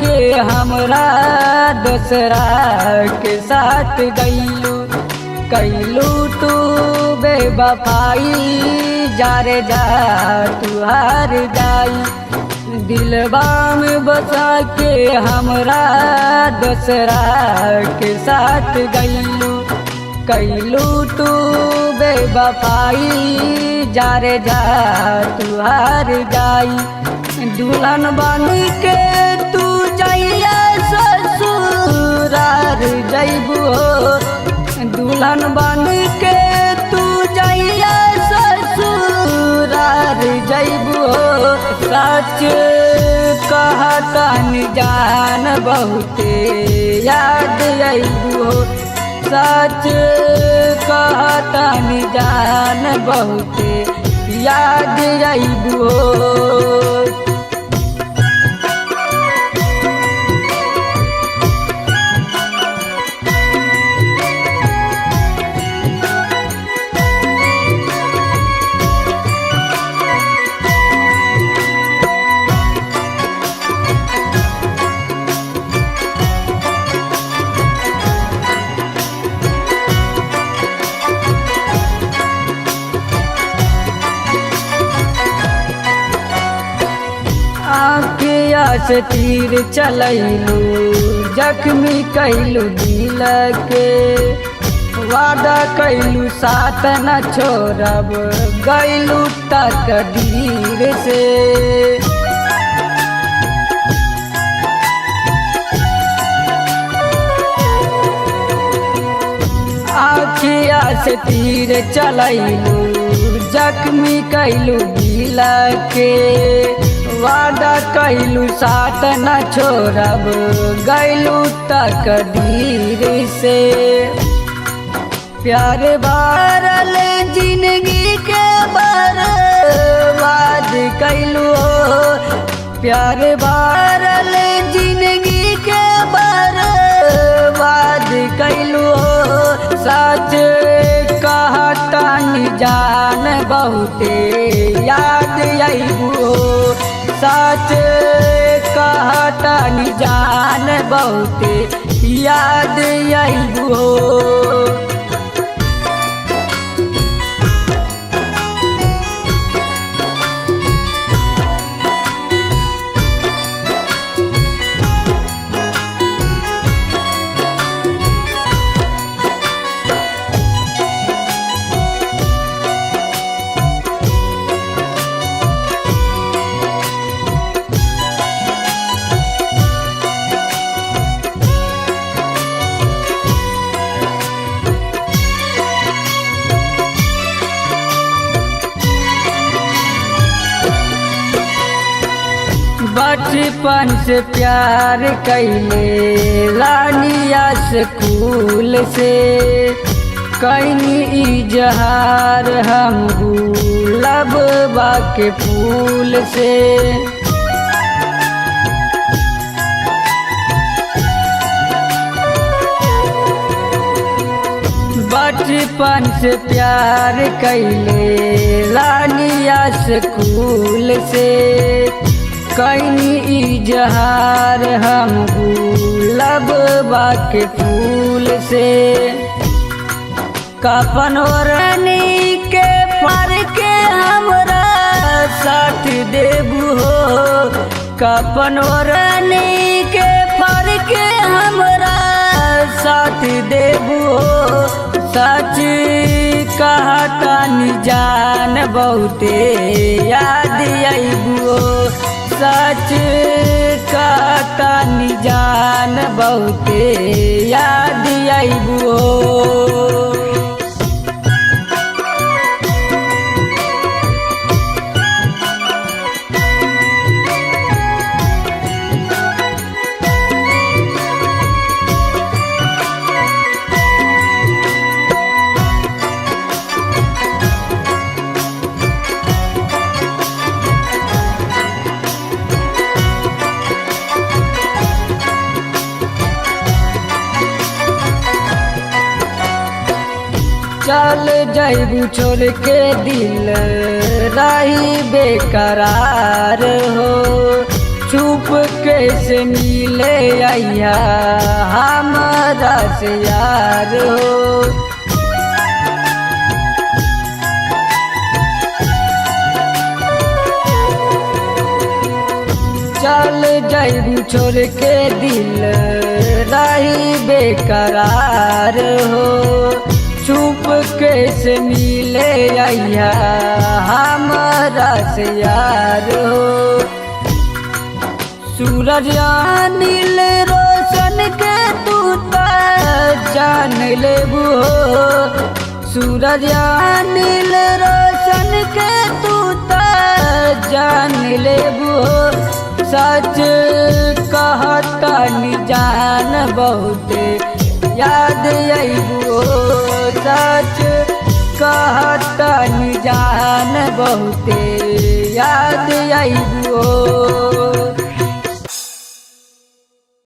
के हमरा दूसरा के साथ गईलू, कैलू तू बेवफाई, जा रे जा तू हार जाई। दिलवा में बसा के हमरा दूसरा के साथ गईलू, कैलू तू बेवफाई, जा रे जा तू हार जाई। दुल्हन बन के तू जइया ससुरार जइबू हो, दुल्हन बन के तू जइया ससुरार जइबू हो। सच कहतन जान बहुते याद अइबू हो, सच कहतन जान बहुते याद अइबू हो। आँखिया से तीर चलैलू, जख्मी कैलू दिल के, वादा कैलू साथ न छोड़ब, गैलू तकदीर से। आँखिया से तीर चलैलू, जख्मी कैलू दिल के, वादा कैलू साथ न छोड़ब, गैलू तकदीर से। प्यार भरल जिंदगी के बर्बाद कैलू हो, प्यार भरल जिंदगी के बर्बाद कैलू हो। सच कहतन जान बहुते याद अइबू हो, सच कहतन जान बहुते याद अइबू हो। बचपन से प्यार कैले रानिया स्कूल से, कैनी इजहार हम गुलाबा के फूल से। बचपन से प्यार कैले रानिया स्कूल से, कैनी इजहार हम गुलाबा के फूल से। कफन ओढ़नी के फाड़ के हमरा साथ देबू हो, कफन ओढ़नी के फाड़ के हमरा साथ देबू हो। सच कहतन जान बहुते याद अइबू हो, सच कहतन जान बहुते याद अइबू हो। चल जइबू छोड़ के दिल रही बेकरार हो, छुप के से मिले आइया हमारा से यार हो। चल जाइबू छोड़ के दिल रही बेकरार हो। छुप के से मिले आइया हमारा से यार हो। सूरज नील रोशन के तू जान लेबू हो। सूरज नील रोशन के तू जान लेबू हो। सच कहता जान बहुते याद आइबू हो। सच कहता जान बहुते याद आइबू हो।